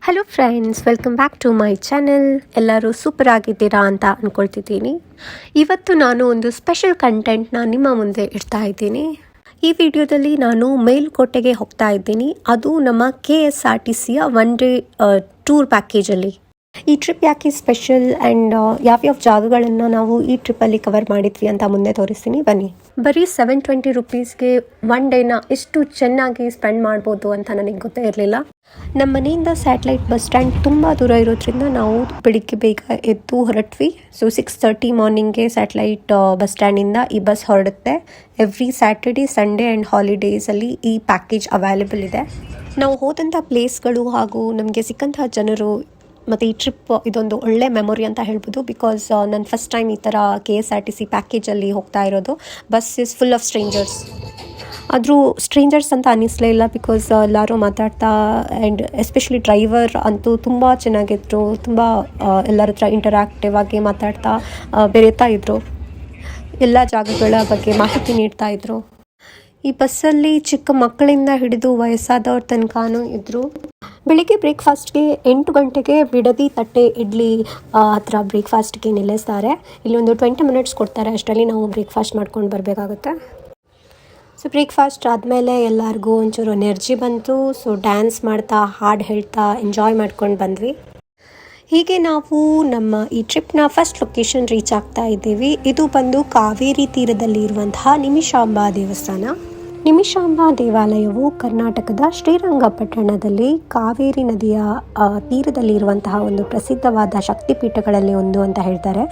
Hello friends, welcome back to my channel. ಎಲ್ಲರೂ super ಆಗಿದ್ದೀರಾ ಅಂತ ಅಂದ್ಕೊಳ್ತಿದ್ದೀನಿ. ಇವತ್ತು ನಾನು ಒಂದು ಸ್ಪೆಷಲ್ ಕಂಟೆಂಟ್ನ ನಿಮ್ಮ ಮುಂದೆ ಇಡ್ತಾ ಇದ್ದೀನಿ. ಈ ವಿಡಿಯೋದಲ್ಲಿ ನಾನು ಮೇಲುಕೋಟೆಗೆ ಹೋಗ್ತಾ ಇದ್ದೀನಿ. ಅದು ನಮ್ಮ KSRTCಯ ಒನ್ ಡೇ ಟೂರ್ ಪ್ಯಾಕೇಜಲ್ಲಿ. ಈ ಟ್ರಿಪ್ ಯಾಕೆ ಸ್ಪೆಷಲ್ ಆ್ಯಂಡ್ ಯಾವ್ಯಾವ ಜಾಗಗಳನ್ನು ನಾವು ಈ ಟ್ರಿಪ್ಪಲ್ಲಿ ಕವರ್ ಮಾಡಿದ್ವಿ ಅಂತ ಮುಂದೆ ತೋರಿಸ್ತೀನಿ, ಬನ್ನಿ. ಬರೀ 720 ರುಪೀಸ್ಗೆ ಒನ್ ಡೇನ ಎಷ್ಟು ಚೆನ್ನಾಗಿ ಸ್ಪೆಂಡ್ ಮಾಡ್ಬೋದು ಅಂತ ನನಗೆ ಗೊತ್ತೇ ಇರಲಿಲ್ಲ. ನಮ್ಮ ಮನೆಯಿಂದ ಸ್ಯಾಟಲೈಟ್ ಬಸ್ ಸ್ಟ್ಯಾಂಡ್ ತುಂಬ ದೂರ ಇರೋದ್ರಿಂದ ನಾವು ಬೆಳಿಗ್ಗೆ ಬೇಗ ಎದ್ದು ಹೊರಟ್ವಿ. ಸೊ 6:30 ಮಾರ್ನಿಂಗ್ಗೆ ಸ್ಯಾಟಲೈಟ್ ಬಸ್ ಸ್ಟ್ಯಾಂಡಿಂದ ಈ ಬಸ್ ಹೊರಡುತ್ತೆ. ಎವ್ರಿ ಸ್ಯಾಟರ್ಡೇ, ಸಂಡೇ ಆ್ಯಂಡ್ ಹಾಲಿಡೇಸಲ್ಲಿ ಈ ಪ್ಯಾಕೇಜ್ ಅವೈಲೇಬಲ್ ಇದೆ. ನಾವು ಹೋದಂಥ ಪ್ಲೇಸ್ಗಳು ಹಾಗೂ ನಮಗೆ ಸಿಕ್ಕಂತಹ ಜನರು ಮತ್ತು ಈ ಟ್ರಿಪ್ ಇದೊಂದು ಒಳ್ಳೆ ಮೆಮೊರಿ ಅಂತ ಹೇಳ್ಬೋದು. ಬಿಕಾಸ್ ನಾನು ಫಸ್ಟ್ ಟೈಮ್ ಈ ಥರ KSRTC ಪ್ಯಾಕೇಜಲ್ಲಿ ಹೋಗ್ತಾ ಇರೋದು. Bus is full of stranger's. ಆದರೂ ಸ್ಟ್ರೇಂಜರ್ಸ್ ಅಂತ ಅನ್ನಿಸ್ಲೇ ಇಲ್ಲ, ಬಿಕಾಸ್ ಎಲ್ಲರೂ ಮಾತಾಡ್ತಾ ಆ್ಯಂಡ್ ಎಸ್ಪೆಷಲಿ ಡ್ರೈವರ್ ಅಂತೂ ತುಂಬ ಚೆನ್ನಾಗಿದ್ರು. ತುಂಬ ಎಲ್ಲರ ಹತ್ರ ಇಂಟರಾಕ್ಟಿವ್ ಆಗಿ ಮಾತಾಡ್ತಾ ಬೆರೀತಾ ಇದ್ದರು. ಎಲ್ಲ ಜಾಗಗಳ ಬಗ್ಗೆ ಮಾಹಿತಿ ನೀಡ್ತಾ ಇದ್ದರು. ಈ ಬಸ್ಸಲ್ಲಿ ಚಿಕ್ಕ ಮಕ್ಕಳಿಂದ ಹಿಡಿದು ವಯಸ್ಸಾದವ್ರ ತನಕನೂ ಇದ್ದರು. ಬೆಳಿಗ್ಗೆ ಬ್ರೇಕ್ಫಾಸ್ಟ್ಗೆ 8 ಗಂಟೆಗೆ ಬಿಡದಿ ತಟ್ಟೆ ಇಡ್ಲಿ ಹತ್ರ ಬ್ರೇಕ್ಫಾಸ್ಟ್ಗೆ ನಿಲ್ಲಿಸ್ತಾರೆ. ಇಲ್ಲಿ ಒಂದು 20 ಮಿನಿಟ್ಸ್ ಕೊಡ್ತಾರೆ. ಅಷ್ಟರಲ್ಲಿ ನಾವು ಬ್ರೇಕ್ಫಾಸ್ಟ್ ಮಾಡ್ಕೊಂಡು ಬರಬೇಕಾಗುತ್ತೆ. ಸೊ ಬ್ರೇಕ್ಫಾಸ್ಟ್ ಆದಮೇಲೆ ಎಲ್ಲರಿಗೂ ಒಂಚೂರು ಎನರ್ಜಿ ಬಂತು. ಸೊ ಡ್ಯಾನ್ಸ್ ಮಾಡ್ತಾ, ಹಾಡು ಹೇಳ್ತಾ ಎಂಜಾಯ್ ಮಾಡ್ಕೊಂಡು ಬಂದ್ವಿ. ಹೀಗೆ ನಾವು ನಮ್ಮ ಈ ಟ್ರಿಪ್ನ ಫಸ್ಟ್ ಲೊಕೇಶನ್ ರೀಚ್ ಆಗ್ತಾ ಇದ್ದೀವಿ. ಇದು ಬಂದು ಕಾವೇರಿ ತೀರದಲ್ಲಿ ಇರುವಂತಹ ನಿಮಿಷಾಂಬಾ ದೇವಸ್ಥಾನ. ನಿಮಿಷಾಂಬಾ ದೇವಾಲಯವು ಕರ್ನಾಟಕದ ಶ್ರೀರಂಗಪಟ್ಟಣದಲ್ಲಿ ಕಾವೇರಿ ನದಿಯ ತೀರದಲ್ಲಿ ಇರುವಂತಹ ಒಂದು ಪ್ರಸಿದ್ಧವಾದ ಶಕ್ತಿಪೀಠಗಳಲ್ಲಿ ಒಂದು ಅಂತ ಹೇಳ್ತಾರೆ.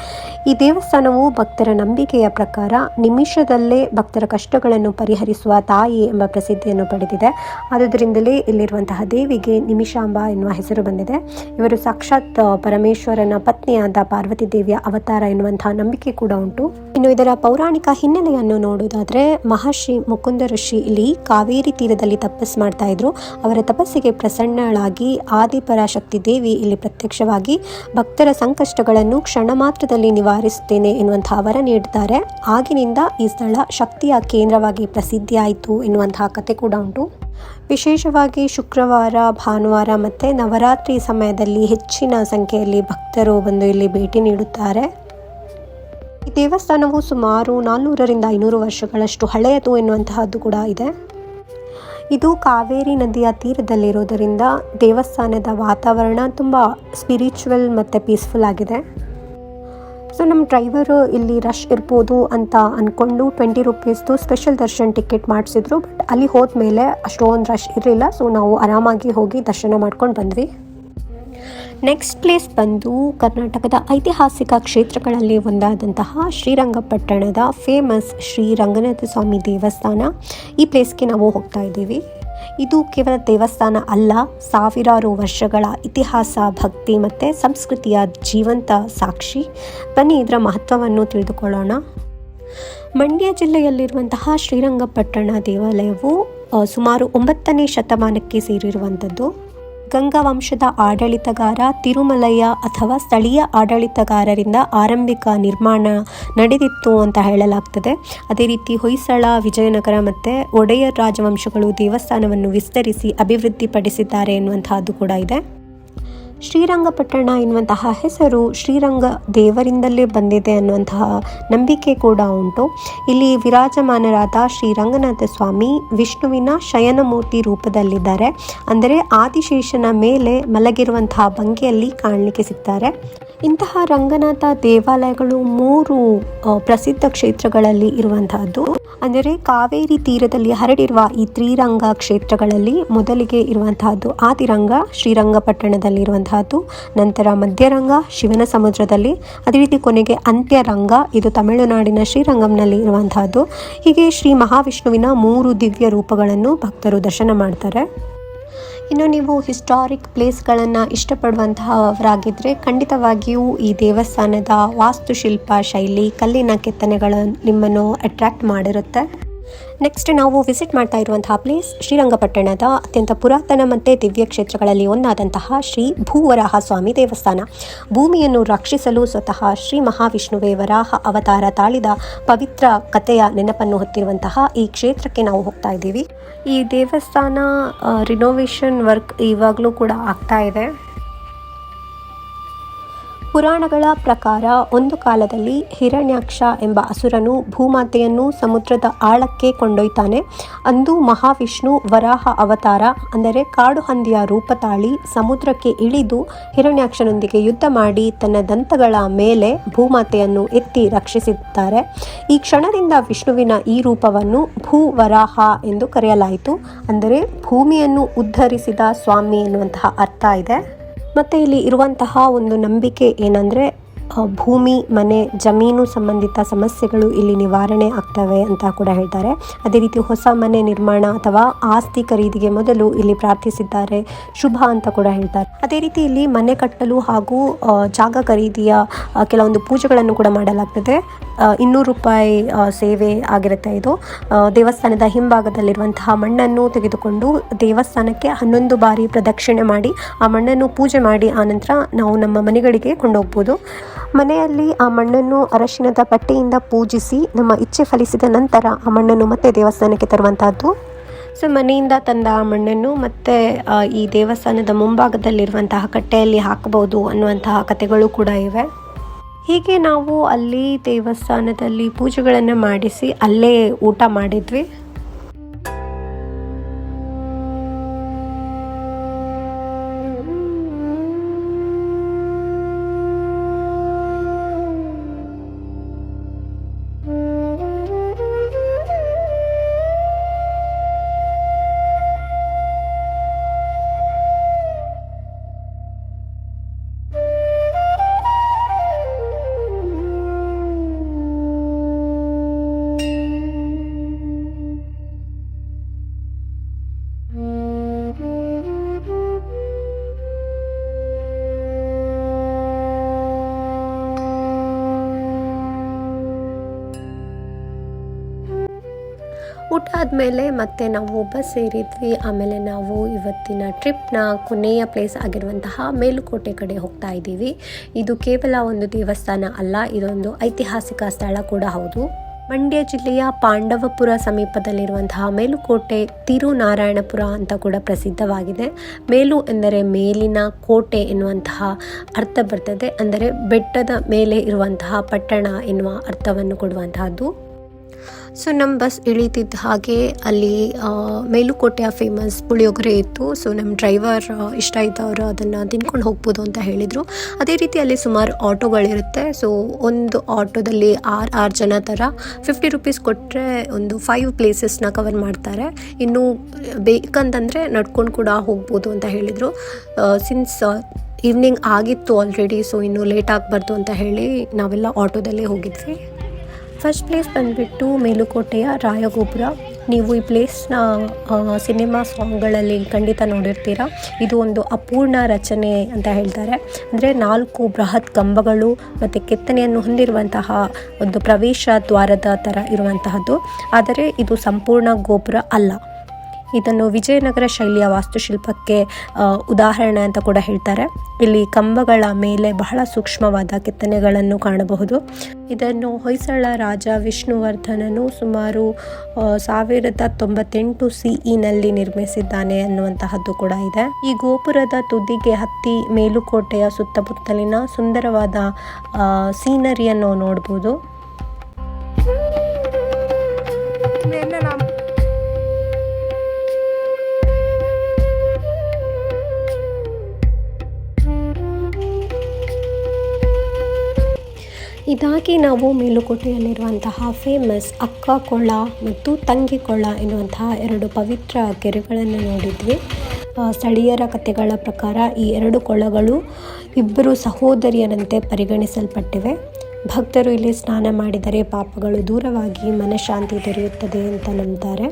ಈ ದೇವಸ್ಥಾನವು ಭಕ್ತರ ನಂಬಿಕೆಯ ಪ್ರಕಾರ ನಿಮಿಷದಲ್ಲೇ ಭಕ್ತರ ಕಷ್ಟಗಳನ್ನು ಪರಿಹರಿಸುವ ತಾಯಿ ಎಂಬ ಪ್ರಸಿದ್ಧಿಯನ್ನು ಪಡೆದಿದೆ. ಆದುದರಿಂದಲೇ ಇಲ್ಲಿರುವಂತಹ ದೇವಿಗೆ ನಿಮಿಷಾಂಬಾ ಎನ್ನುವ ಹೆಸರು ಬಂದಿದೆ. ಇವರು ಸಾಕ್ಷಾತ್ ಪರಮೇಶ್ವರನ ಪತ್ನಿಯಾದ ಪಾರ್ವತಿ ದೇವಿಯ ಅವತಾರ ಎನ್ನುವಂತಹ ನಂಬಿಕೆ ಕೂಡ ಉಂಟು. ಇನ್ನು ಇದರ ಪೌರಾಣಿಕ ಹಿನ್ನೆಲೆಯನ್ನು ನೋಡುವುದಾದರೆ, ಮಹರ್ಷಿ ಮುಕುಂದ ಋಷಿ ಇಲ್ಲಿ ಕಾವೇರಿ ತೀರದಲ್ಲಿ ತಪಸ್ಸು ಮಾಡ್ತಾ ಇದ್ರು. ಅವರ ತಪಸ್ಸಿಗೆ ಪ್ರಸನ್ನಳಾಗಿ ಆದಿಪರಾಶಕ್ತಿ ದೇವಿ ಇಲ್ಲಿ ಪ್ರತ್ಯಕ್ಷವಾಗಿ ಭಕ್ತರ ಸಂಕಷ್ಟಗಳನ್ನು ಕ್ಷಣ ಮಾತ್ರದಲ್ಲಿ ನಿವಾರಿಸುತ್ತೇನೆ ಎನ್ನುವಂತಹ ವರ ನೀಡುತ್ತಾರೆ. ಆಗಿನಿಂದ ಈ ಸ್ಥಳ ಶಕ್ತಿಯ ಕೇಂದ್ರವಾಗಿ ಪ್ರಸಿದ್ಧಿಯಾಯಿತು ಎನ್ನುವಂತಹ ಕತೆ ಕೂಡ ಉಂಟು. ವಿಶೇಷವಾಗಿ ಶುಕ್ರವಾರ, ಭಾನುವಾರ ಮತ್ತು ನವರಾತ್ರಿ ಸಮಯದಲ್ಲಿ ಹೆಚ್ಚಿನ ಸಂಖ್ಯೆಯಲ್ಲಿ ಭಕ್ತರು ಬಂದು ಇಲ್ಲಿ ಭೇಟಿ ನೀಡುತ್ತಾರೆ. ಈ ದೇವಸ್ಥಾನವು ಸುಮಾರು 400ರಿಂದ 500 ವರ್ಷಗಳಷ್ಟು ಹಳೆಯದು ಎನ್ನುವಂತಹದ್ದು ಕೂಡ ಇದೆ. ಇದು ಕಾವೇರಿ ನದಿಯ ತೀರದಲ್ಲಿರೋದರಿಂದ ದೇವಸ್ಥಾನದ ವಾತಾವರಣ ತುಂಬ ಸ್ಪಿರಿಚುವಲ್ ಮತ್ತು ಪೀಸ್ಫುಲ್ ಆಗಿದೆ. ಸೊ ನಮ್ಮ ಡ್ರೈವರು ಇಲ್ಲಿ ರಶ್ ಇರ್ಬೋದು ಅಂತ ಅಂದ್ಕೊಂಡು 20 ರುಪೀಸ್ದು ಸ್ಪೆಷಲ್ ದರ್ಶನ್ ಟಿಕೆಟ್ ಮಾಡಿಸಿದ್ರು. ಬಟ್ ಅಲ್ಲಿ ಹೋದ್ಮೇಲೆ ಅಷ್ಟೊಂದು ರಶ್ ಇರಲಿಲ್ಲ. ಸೊ ನಾವು ಆರಾಮಾಗಿ ಹೋಗಿ ದರ್ಶನ ಮಾಡ್ಕೊಂಡು ಬಂದ್ವಿ. ನೆಕ್ಸ್ಟ್ ಪ್ಲೇಸ್ ಬಂದು ಕರ್ನಾಟಕದ ಐತಿಹಾಸಿಕ ಕ್ಷೇತ್ರಗಳಲ್ಲಿ ಒಂದಾದಂತಹ ಶ್ರೀರಂಗಪಟ್ಟಣದ ಫೇಮಸ್ ಶ್ರೀ ರಂಗನಾಥ ಸ್ವಾಮಿ ದೇವಸ್ಥಾನ. ಈ ಪ್ಲೇಸ್ಗೆ ನಾವು ಹೋಗ್ತಾ ಇದ್ದೀವಿ. ಇದು ಕೇವಲ ದೇವಸ್ಥಾನ ಅಲ್ಲ, ಸಾವಿರಾರು ವರ್ಷಗಳ ಇತಿಹಾಸ, ಭಕ್ತಿ ಮತ್ತು ಸಂಸ್ಕೃತಿಯ ಜೀವಂತ ಸಾಕ್ಷಿ. ಬನ್ನಿ ಇದರ ಮಹತ್ವವನ್ನು ತಿಳಿದುಕೊಳ್ಳೋಣ. ಮಂಡ್ಯ ಜಿಲ್ಲೆಯಲ್ಲಿರುವಂತಹ ಶ್ರೀರಂಗಪಟ್ಟಣ ದೇವಾಲಯವು ಸುಮಾರು 9ನೇ ಶತಮಾನಕ್ಕೆ ಸೇರಿರುವಂಥದ್ದು. ಗಂಗಾ ವಂಶದ ಆಡಳಿತಗಾರ ತಿರುಮಲಯ್ಯ ಅಥವಾ ಸ್ಥಳೀಯ ಆಡಳಿತಗಾರರಿಂದ ಆರಂಭಿಕ ನಿರ್ಮಾಣ ನಡೆದಿತ್ತು ಅಂತ ಹೇಳಲಾಗ್ತದೆ. ಅದೇ ರೀತಿ ಹೊಯ್ಸಳ, ವಿಜಯನಗರ ಮತ್ತು ಒಡೆಯರ್ ರಾಜವಂಶಗಳು ದೇವಸ್ಥಾನವನ್ನು ವಿಸ್ತರಿಸಿ ಅಭಿವೃದ್ಧಿಪಡಿಸಿದ್ದಾರೆ ಎನ್ನುವಂತಹದ್ದು ಕೂಡ ಇದೆ. ಶ್ರೀರಂಗಪಟ್ಟಣ ಎನ್ನುವಂತಹ ಹೆಸರು ಶ್ರೀರಂಗ ದೇವರಿಂದಲೇ ಬಂದಿದೆ ಅನ್ನುವಂತಹ ನಂಬಿಕೆ ಕೂಡ ಉಂಟು. ಇಲ್ಲಿ ವಿರಾಜಮಾನರಾದ ಶ್ರೀರಂಗನಾಥ ಸ್ವಾಮಿ ವಿಷ್ಣುವಿನ ಶಯನಮೂರ್ತಿ ರೂಪದಲ್ಲಿದ್ದಾರೆ. ಅಂದರೆ ಆದಿಶೇಷನ ಮೇಲೆ ಮಲಗಿರುವಂತಹ ಭಂಗಿಯಲ್ಲಿ ಕಾಣಲಿಕ್ಕೆ ಸಿಗ್ತಾರೆ. ಇಂತಹ ರಂಗನಾಥ ದೇವಾಲಯಗಳು 3 ಪ್ರಸಿದ್ಧ ಕ್ಷೇತ್ರಗಳಲ್ಲಿ ಇರುವಂತಹದ್ದು. ಅಂದರೆ ಕಾವೇರಿ ತೀರದಲ್ಲಿ ಹರಡಿರುವ ಈ ತ್ರಿರಂಗ ಕ್ಷೇತ್ರಗಳಲ್ಲಿ ಮೊದಲಿಗೆ ಇರುವಂತಹದ್ದು ಆದಿರಂಗ ಶ್ರೀರಂಗಪಟ್ಟಣದಲ್ಲಿ ಇರುವಂತಹದ್ದು, ನಂತರ ಮಧ್ಯರಂಗ ಶಿವನ ಸಮುದ್ರದಲ್ಲಿ, ಅದೇ ರೀತಿ ಕೊನೆಗೆ ಅಂತ್ಯರಂಗ ಇದು ತಮಿಳುನಾಡಿನ ಶ್ರೀರಂಗಂನಲ್ಲಿ ಇರುವಂತಹದ್ದು. ಹೀಗೆ ಶ್ರೀ ಮಹಾವಿಷ್ಣುವಿನ 3 ದಿವ್ಯ ರೂಪಗಳನ್ನು ಭಕ್ತರು ದರ್ಶನ ಮಾಡ್ತಾರೆ. ಇನ್ನು ನೀವು ಹಿಸ್ಟಾರಿಕ್ ಪ್ಲೇಸ್ಗಳನ್ನು ಇಷ್ಟಪಡುವಂತಹವರಾಗಿದ್ದರೆ ಖಂಡಿತವಾಗಿಯೂ ಈ ದೇವಸ್ಥಾನದ ವಾಸ್ತುಶಿಲ್ಪ ಶೈಲಿ, ಕಲ್ಲಿನ ಕೆತ್ತನೆಗಳು ನಿಮ್ಮನ್ನು ಅಟ್ರ್ಯಾಕ್ಟ್ ಮಾಡಿರುತ್ತೆ. ನೆಕ್ಸ್ಟ್ ನಾವು ವಿಸಿಟ್ ಮಾಡ್ತಾ ಇರುವಂತಹ ಪ್ಲೇಸ್ ಶ್ರೀರಂಗಪಟ್ಟಣದ ಅತ್ಯಂತ ಪುರಾತನ ಮತ್ತು ದಿವ್ಯ ಕ್ಷೇತ್ರಗಳಲ್ಲಿ ಒಂದಾದಂತಹ ಶ್ರೀ ಭೂವರಾಹ ಸ್ವಾಮಿ ದೇವಸ್ಥಾನ. ಭೂಮಿಯನ್ನು ರಕ್ಷಿಸಲು ಸ್ವತಃ ಶ್ರೀ ಮಹಾವಿಷ್ಣುವೇ ವರಾಹ ಅವತಾರ ತಾಳಿದ ಪವಿತ್ರ ಕಥೆಯ ನೆನಪನ್ನು ಹೊತ್ತಿರುವಂತಹ ಈ ಕ್ಷೇತ್ರಕ್ಕೆ ನಾವು ಹೋಗ್ತಾ ಇದ್ದೀವಿ. ಈ ದೇವಸ್ಥಾನ ರಿನೋವೇಷನ್ ವರ್ಕ್ ಇವಾಗಲೂ ಕೂಡ ಆಗ್ತಾ ಇದೆ. ಪುರಾಣಗಳ ಪ್ರಕಾರ ಒಂದು ಕಾಲದಲ್ಲಿ ಹಿರಣ್ಯಾಕ್ಷ ಎಂಬ ಅಸುರನು ಭೂಮಾತೆಯನ್ನು ಸಮುದ್ರದ ಆಳಕ್ಕೆ ಕೊಂಡೊಯ್ತಾನೆ. ಅಂದು ಮಹಾವಿಷ್ಣು ವರಾಹ ಅವತಾರ ಅಂದರೆ ಕಾಡು ಹಂದಿಯ ರೂಪ ತಾಳಿ ಸಮುದ್ರಕ್ಕೆ ಇಳಿದು ಹಿರಣ್ಯಾಕ್ಷನೊಂದಿಗೆ ಯುದ್ಧ ಮಾಡಿ ತನ್ನ ದಂತಗಳ ಮೇಲೆ ಭೂಮಾತೆಯನ್ನು ಎತ್ತಿ ರಕ್ಷಿಸಿದ್ದಾರೆ. ಈ ಕ್ಷಣದಿಂದ ವಿಷ್ಣುವಿನ ಈ ರೂಪವನ್ನು ಭೂವರಾಹ ಎಂದು ಕರೆಯಲಾಯಿತು. ಅಂದರೆ ಭೂಮಿಯನ್ನು ಉದ್ಧರಿಸಿದ ಸ್ವಾಮಿ ಎನ್ನುವಂತಹ ಅರ್ಥ ಇದೆ. ಮತ್ತು ಇಲ್ಲಿ ಇರುವಂತಹ ಒಂದು ನಂಬಿಕೆ ಏನಂದರೆ ಭೂಮಿ, ಮನೆ, ಜಮೀನು ಸಂಬಂಧಿತ ಸಮಸ್ಯೆಗಳು ಇಲ್ಲಿ ನಿವಾರಣೆ ಆಗ್ತವೆ ಅಂತ ಕೂಡ ಹೇಳ್ತಾರೆ. ಅದೇ ರೀತಿ ಹೊಸ ಮನೆ ನಿರ್ಮಾಣ ಅಥವಾ ಆಸ್ತಿ ಖರೀದಿಗೆ ಮೊದಲು ಇಲ್ಲಿ ಪ್ರಾರ್ಥಿಸಿದ್ದಾರೆ ಶುಭ ಅಂತ ಕೂಡ ಹೇಳ್ತಾರೆ. ಅದೇ ರೀತಿ ಇಲ್ಲಿ ಮನೆ ಕಟ್ಟಲು ಹಾಗೂ ಜಾಗ ಖರೀದಿಯ ಕೆಲವೊಂದು ಪೂಜೆಗಳನ್ನು ಕೂಡ ಮಾಡಲಾಗ್ತದೆ. 200 ರೂಪಾಯಿ ಸೇವೆ ಆಗಿರುತ್ತೆ. ಇದು ದೇವಸ್ಥಾನದ ಹಿಂಭಾಗದಲ್ಲಿರುವಂತಹ ಮಣ್ಣನ್ನು ತೆಗೆದುಕೊಂಡು ದೇವಸ್ಥಾನಕ್ಕೆ 11 ಬಾರಿ ಪ್ರದಕ್ಷಿಣೆ ಮಾಡಿ ಆ ಮಣ್ಣನ್ನು ಪೂಜೆ ಮಾಡಿ ಆನಂತರ ನಾವು ನಮ್ಮ ಮನೆಗಳಿಗೆ ಕೊಂಡೋಗ್ಬೋದು. ಮನೆಯಲ್ಲಿ ಆ ಮಣ್ಣನ್ನು ಅರಶಿನದ ಬಟ್ಟೆಯಿಂದ ಪೂಜಿಸಿ ನಮ್ಮ ಇಚ್ಛೆ ಫಲಿಸಿದ ನಂತರ ಆ ಮಣ್ಣನ್ನು ಮತ್ತೆ ದೇವಸ್ಥಾನಕ್ಕೆ ತರುವಂತಹದ್ದು. ಸೊ ಮನೆಯಿಂದ ತಂದ ಆ ಮಣ್ಣನ್ನು ಮತ್ತೆ ಈ ದೇವಸ್ಥಾನದ ಮುಂಭಾಗದಲ್ಲಿರುವಂತಹ ಕಟ್ಟೆಯಲ್ಲಿ ಹಾಕಬಹುದು ಅನ್ನುವಂತಹ ಕಥೆಗಳು ಕೂಡ ಇವೆ. ಹೀಗೆ ನಾವು ಅಲ್ಲಿ ದೇವಸ್ಥಾನದಲ್ಲಿ ಪೂಜೆಗಳನ್ನು ಮಾಡಿಸಿ ಅಲ್ಲೇ ಊಟ ಮಾಡಿದ್ವಿ. ಊಟ ಆದಮೇಲೆ ಮತ್ತೆ ನಾವು ಬಸ್ ಸೇರಿದ್ವಿ. ಆಮೇಲೆ ನಾವು ಇವತ್ತಿನ ಟ್ರಿಪ್ನ ಕೊನೆಯ ಪ್ಲೇಸ್ ಆಗಿರುವಂತಹ ಮೇಲುಕೋಟೆ ಕಡೆ ಹೋಗ್ತಾ ಇದ್ದೀವಿ. ಇದು ಕೇವಲ ಒಂದು ದೇವಸ್ಥಾನ ಅಲ್ಲ, ಇದೊಂದು ಐತಿಹಾಸಿಕ ಸ್ಥಳ ಕೂಡ ಹೌದು. ಮಂಡ್ಯ ಜಿಲ್ಲೆಯ ಪಾಂಡವಪುರ ಸಮೀಪದಲ್ಲಿರುವಂತಹ ಮೇಲುಕೋಟೆ ತಿರುನಾರಾಯಣಪುರ ಅಂತ ಕೂಡ ಪ್ರಸಿದ್ಧವಾಗಿದೆ. ಮೇಲು ಎಂದರೆ ಮೇಲಿನ, ಕೋಟೆ ಎನ್ನುವಂತಹ ಅರ್ಥ ಬರ್ತದೆ. ಅಂದರೆ ಬೆಟ್ಟದ ಮೇಲೆ ಇರುವಂತಹ ಪಟ್ಟಣ ಎನ್ನುವ ಅರ್ಥವನ್ನು ಕೊಡುವಂತಹದ್ದು. ಸೊ ನಮ್ಮ ಬಸ್ ಇಳಿತಿದ್ದ ಹಾಗೆ ಅಲ್ಲಿ ಮೇಲುಕೋಟೆಯ ಫೇಮಸ್ ಪುಳಿಯೋಗರೆ ಇತ್ತು. ಸೊ ನಮ್ಮ ಡ್ರೈವರ್ ಇಷ್ಟ ಇದ್ದವರು ಅದನ್ನು ತಿನ್ಕೊಂಡು ಹೋಗ್ಬೋದು ಅಂತ ಹೇಳಿದರು. ಅದೇ ರೀತಿ ಅಲ್ಲಿ ಸುಮಾರು ಆಟೋಗಳಿರುತ್ತೆ. ಸೊ ಒಂದು ಆಟೋದಲ್ಲಿ 6 ಜನ ಥರ 50 ರೂಪೀಸ್ ಕೊಟ್ಟರೆ ಒಂದು 5 ಪ್ಲೇಸಸ್ನ ಕವರ್ ಮಾಡ್ತಾರೆ. ಇನ್ನು ಬೇಕಂತಂದರೆ ನಡ್ಕೊಂಡು ಕೂಡ ಹೋಗ್ಬೋದು ಅಂತ ಹೇಳಿದರು. ಸಿನ್ಸ್ ಈವ್ನಿಂಗ್ ಆಗಿತ್ತು ಆಲ್ರೆಡಿ, ಸೊ ಇನ್ನೂ ಲೇಟ್ ಆಗಬಾರ್ದು ಅಂತ ಹೇಳಿ ನಾವೆಲ್ಲ ಆಟೋದಲ್ಲೇ ಹೋಗಿದ್ವಿ. ಫಸ್ಟ್ ಪ್ಲೇಸ್ ಬಂದುಬಿಟ್ಟು ಮೇಲುಕೋಟೆಯ ರಾಯಗೋಪುರ. ನೀವು ಈ ಪ್ಲೇಸ್ನ ಸಿನಿಮಾ ಸಾಂಗ್ಗಳಲ್ಲಿ ಖಂಡಿತ ನೋಡಿರ್ತೀರ. ಇದು ಒಂದು ಅಪೂರ್ಣ ರಚನೆ ಅಂತ ಹೇಳ್ತಾರೆ. ಅಂದರೆ 4 ಬೃಹತ್ ಕಂಬಗಳು ಮತ್ತು ಕೆತ್ತನೆಯನ್ನು ಹೊಂದಿರುವಂತಹ ಒಂದು ಪ್ರವೇಶ ದ್ವಾರದ ಥರ ಇರುವಂತಹದ್ದು. ಆದರೆ ಇದು ಸಂಪೂರ್ಣ ಗೋಪುರ ಅಲ್ಲ. ಇದನ್ನು ವಿಜಯನಗರ ಶೈಲಿಯ ವಾಸ್ತುಶಿಲ್ಪಕ್ಕೆ ಉದಾಹರಣೆ ಅಂತ ಕೂಡ ಹೇಳ್ತಾರೆ. ಇಲ್ಲಿ ಕಂಬಗಳ ಮೇಲೆ ಬಹಳ ಸೂಕ್ಷ್ಮವಾದ ಕೆತ್ತನೆಗಳನ್ನು ಕಾಣಬಹುದು. ಇದನ್ನು ಹೊಯ್ಸಳ ರಾಜ ವಿಷ್ಣುವರ್ಧನನು ಸುಮಾರು 1098 CE ನಿರ್ಮಿಸಿದ್ದಾನೆ ಅನ್ನುವಂತಹದ್ದು ಕೂಡ ಇದೆ. ಈ ಗೋಪುರದ ತುದಿಗೆ ಹತ್ತಿ ಮೇಲುಕೋಟೆಯ ಸುತ್ತಮುತ್ತಲಿನ ಸುಂದರವಾದ ಸೀನರಿಯನ್ನು ನೋಡ್ಬೋದು. ಇದಾಗಿ ನಾವು ಮೇಲುಕೋಟೆಯಲ್ಲಿರುವಂತಹ ಫೇಮಸ್ ಅಕ್ಕ ಕೊಳ್ಳ ಮತ್ತು ತಂಗಿ ಕೊಳ್ಳ ಎನ್ನುವಂತಹ 2 ಪವಿತ್ರ ಕೆರೆಗಳನ್ನು ನೋಡಿದ್ವಿ. ಸ್ಥಳೀಯರ ಕಥೆಗಳ ಪ್ರಕಾರ ಈ 2 ಕೊಳ್ಳಗಳು 2 ಸಹೋದರಿಯರಂತೆ ಪರಿಗಣಿಸಲ್ಪಟ್ಟಿವೆ. ಭಕ್ತರು ಇಲ್ಲಿ ಸ್ನಾನ ಮಾಡಿದರೆ ಪಾಪಗಳು ದೂರವಾಗಿ ಮನಃಶಾಂತಿ ದೊರೆಯುತ್ತದೆ ಅಂತ ನಂಬ್ತಾರೆ.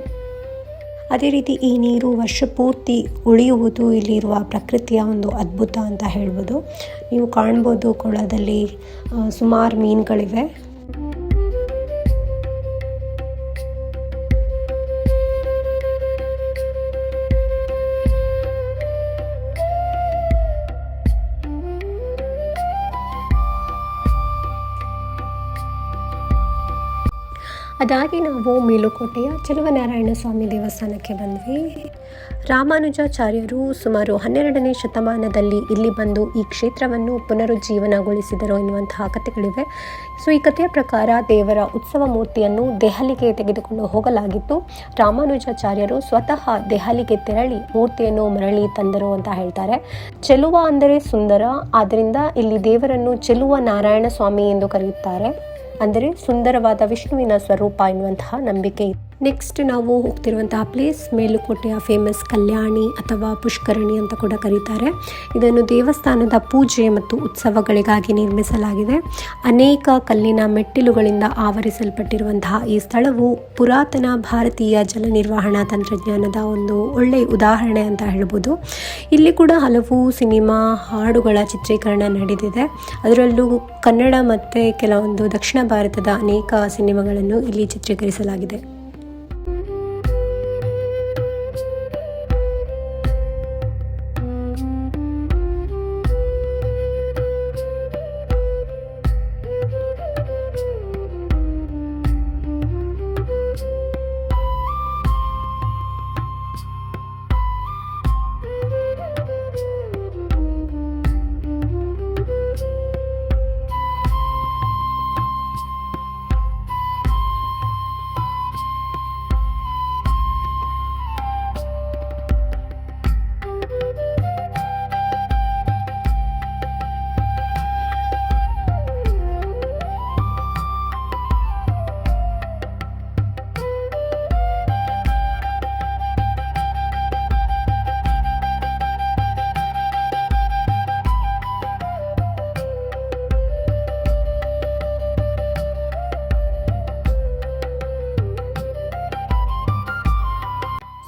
ಅದೇ ರೀತಿ ಈ ನೀರು ವರ್ಷ ಪೂರ್ತಿ ಉಳಿಯುವುದು ಇಲ್ಲಿರುವ ಪ್ರಕೃತಿಯ ಒಂದು ಅದ್ಭುತ ಅಂತ ಹೇಳ್ಬೋದು. ನೀವು ಕಾಣ್ಬೋದು ಕೊಳದಲ್ಲಿ ಸುಮಾರು ಮೀನುಗಳಿವೆ. ಅದಾಗಿ ನಾವು ಮೇಲುಕೋಟೆಯ ಚೆಲುವನಾರಾಯಣ ಸ್ವಾಮಿ ದೇವಸ್ಥಾನಕ್ಕೆ ಬಂದ್ವಿ. ರಾಮಾನುಜಾಚಾರ್ಯರು ಸುಮಾರು 12ನೇ ಶತಮಾನದಲ್ಲಿ ಇಲ್ಲಿ ಬಂದು ಈ ಕ್ಷೇತ್ರವನ್ನು ಪುನರುಜ್ಜೀವನಗೊಳಿಸಿದರು ಎನ್ನುವಂತಹ ಕಥೆಗಳಿವೆ. ಸೊ ಈ ಕಥೆಯ ಪ್ರಕಾರ ದೇವರ ಉತ್ಸವ ಮೂರ್ತಿಯನ್ನು ದೆಹಲಿಗೆ ತೆಗೆದುಕೊಂಡು ಹೋಗಲಾಗಿತ್ತು. ರಾಮಾನುಜಾಚಾರ್ಯರು ಸ್ವತಃ ದೆಹಲಿಗೆ ತೆರಳಿ ಮೂರ್ತಿಯನ್ನು ಮರಳಿ ತಂದರು ಅಂತ ಹೇಳ್ತಾರೆ. ಚೆಲುವ ಅಂದರೆ ಸುಂದರ, ಆದ್ದರಿಂದ ಇಲ್ಲಿ ದೇವರನ್ನು ಚೆಲುವ ನಾರಾಯಣ ಸ್ವಾಮಿ ಎಂದು ಕರೆಯುತ್ತಾರೆ. ಅಂದರೆ ಸುಂದರವಾದ ವಿಷ್ಣುವಿನ ಸ್ವರೂಪ ಎನ್ನುವಂತಹ ನಂಬಿಕೆ ಇದೆ. ನೆಕ್ಸ್ಟ್ ನಾವು ಹೋಗ್ತಿರುವಂತಹ ಪ್ಲೇಸ್ ಮೇಲುಕೋಟೆಯ ಫೇಮಸ್ ಕಲ್ಯಾಣಿ ಅಥವಾ ಪುಷ್ಕರಣಿ ಅಂತ ಕೂಡ ಕರೀತಾರೆ. ಇದನ್ನು ದೇವಸ್ಥಾನದ ಪೂಜೆ ಮತ್ತು ಉತ್ಸವಗಳಿಗಾಗಿ ನಿರ್ಮಿಸಲಾಗಿದೆ. ಅನೇಕ ಕಲ್ಲಿನ ಮೆಟ್ಟಿಲುಗಳಿಂದ ಆವರಿಸಲ್ಪಟ್ಟಿರುವಂತಹ ಈ ಸ್ಥಳವು ಪುರಾತನ ಭಾರತೀಯ ಜಲ ನಿರ್ವಹಣಾ ತಂತ್ರಜ್ಞಾನದ ಒಂದು ಒಳ್ಳೆಯ ಉದಾಹರಣೆ ಅಂತ ಹೇಳ್ಬೋದು. ಇಲ್ಲಿ ಕೂಡ ಹಲವು ಸಿನಿಮಾ ಹಾಡುಗಳ ಚಿತ್ರೀಕರಣ ನಡೆದಿದೆ. ಅದರಲ್ಲೂ ಕನ್ನಡ ಮತ್ತು ಕೆಲವೊಂದು ದಕ್ಷಿಣ ಭಾರತದ ಅನೇಕ ಸಿನಿಮಾಗಳನ್ನು ಇಲ್ಲಿ ಚಿತ್ರೀಕರಿಸಲಾಗಿದೆ.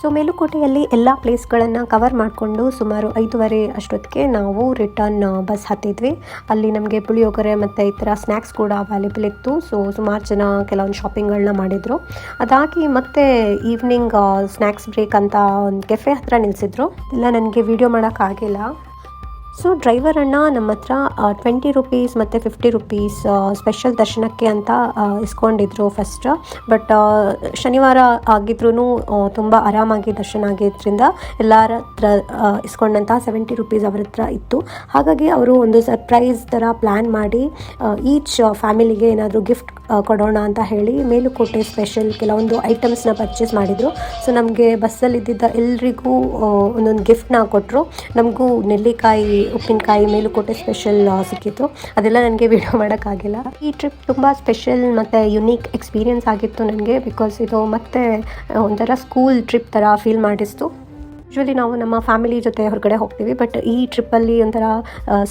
ಸೊ ಮೇಲುಕೋಟೆಯಲ್ಲಿ ಎಲ್ಲ ಪ್ಲೇಸ್ಗಳನ್ನು ಕವರ್ ಮಾಡಿಕೊಂಡು ಸುಮಾರು 5:30 ಅಷ್ಟೊತ್ತಿಗೆ ನಾವು ರಿಟರ್ನ್ ಬಸ್ ಹತ್ತಿದ್ವಿ. ಅಲ್ಲಿ ನಮಗೆ ಪುಳಿಯೋಗರೆ ಮತ್ತು ಈ ಥರ ಸ್ನ್ಯಾಕ್ಸ್ ಕೂಡ ಅವೈಲೇಬಲ್ ಇತ್ತು. ಸೊ ಸುಮಾರು ಜನ ಕೆಲವೊಂದು ಶಾಪಿಂಗ್ಗಳನ್ನ ಮಾಡಿದರು. ಅದಾಗಿ ಮತ್ತೆ ಈವ್ನಿಂಗ್ ಸ್ನ್ಯಾಕ್ಸ್ ಬ್ರೇಕ್ ಅಂತ ಒಂದು ಕೆಫೆ ಹತ್ರ ನಿಲ್ಲಿಸಿದ್ರು. ಇಲ್ಲ ನನಗೆ ವಿಡಿಯೋ ಮಾಡೋಕ್ಕಾಗಿಲ್ಲ. ಸೊ ಡ್ರೈವರ್ ಅಣ್ಣ ನಮ್ಮ ಹತ್ರ 20 ರೂಪೀಸ್ ಮತ್ತು 50 ರೂಪೀಸ್ ಸ್ಪೆಷಲ್ ದರ್ಶನಕ್ಕೆ ಅಂತ ಇಸ್ಕೊಂಡಿದ್ರು ಫಸ್ಟ್. ಬಟ್ ಶನಿವಾರ ಆಗಿದ್ರೂ ತುಂಬ ಆರಾಮಾಗಿ ದರ್ಶನ ಆಗಿದ್ದರಿಂದ ಎಲ್ಲರ ಹತ್ರ ಇಸ್ಕೊಂಡಂತಹ 70 ರೂಪೀಸ್ ಅವ್ರ ಹತ್ರ ಇತ್ತು. ಹಾಗಾಗಿ ಅವರು ಒಂದು ಸರ್ಪ್ರೈಸ್ ಥರ ಪ್ಲ್ಯಾನ್ ಮಾಡಿ ಈಚ್ ಫ್ಯಾಮಿಲಿಗೆ ಏನಾದರೂ ಗಿಫ್ಟ್ ಕೊಡೋಣ ಅಂತ ಹೇಳಿ ಮೇಲುಕೋಟೆ ಸ್ಪೆಷಲ್ ಕೆಲವೊಂದು ಐಟಮ್ಸ್ನ ಪರ್ಚೇಸ್ ಮಾಡಿದರು. ಸೊ ನಮಗೆ ಬಸ್ಸಲ್ಲಿದ್ದ ಎಲ್ರಿಗೂ ಒಂದೊಂದು ಗಿಫ್ಟ್ನ ಕೊಟ್ಟರು. ನಮಗೂ ನೆಲ್ಲಿಕಾಯಿ, ಉಪ್ಪಿನಕಾಯಿ ಮೇಲುಕೋಟೆ ಸ್ಪೆಷಲ್ ಸಿಕ್ಕಿತ್ತು. ಅದೆಲ್ಲ ನನಗೆ ವಿಡಿಯೋ ಮಾಡೋಕ್ಕಾಗಿಲ್ಲ. ಈ ಟ್ರಿಪ್ ತುಂಬ ಸ್ಪೆಷಲ್ ಮತ್ತು ಯುನೀಕ್ ಎಕ್ಸ್ಪೀರಿಯೆನ್ಸ್ ಆಗಿತ್ತು ನನಗೆ. ಬಿಕಾಸ್ ಇದು ಮತ್ತೆ ಒಂಥರ ಸ್ಕೂಲ್ ಟ್ರಿಪ್ ಥರ ಫೀಲ್ ಮಾಡಿಸ್ತು. ಯೂಶ್ವಲಿ ನಾವು ನಮ್ಮ ಫ್ಯಾಮಿಲಿ ಜೊತೆ ಹೊರಗಡೆ ಹೋಗ್ತೀವಿ, ಬಟ್ ಈ ಟ್ರಿಪ್ಪಲ್ಲಿ ಒಂಥರ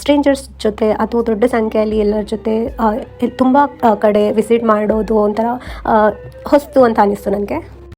ಸ್ಟ್ರೇಂಜರ್ಸ್ ಜೊತೆ ಅಥವಾ ದೊಡ್ಡ ಸಂಖ್ಯೆಯಲ್ಲಿ ಎಲ್ಲರ ಜೊತೆ ತುಂಬ ಕಡೆ ವಿಸಿಟ್ ಮಾಡೋದು ಒಂಥರ ಹೊಸ್ತು ಅಂತ ಅನ್ನಿಸ್ತು ನನಗೆ.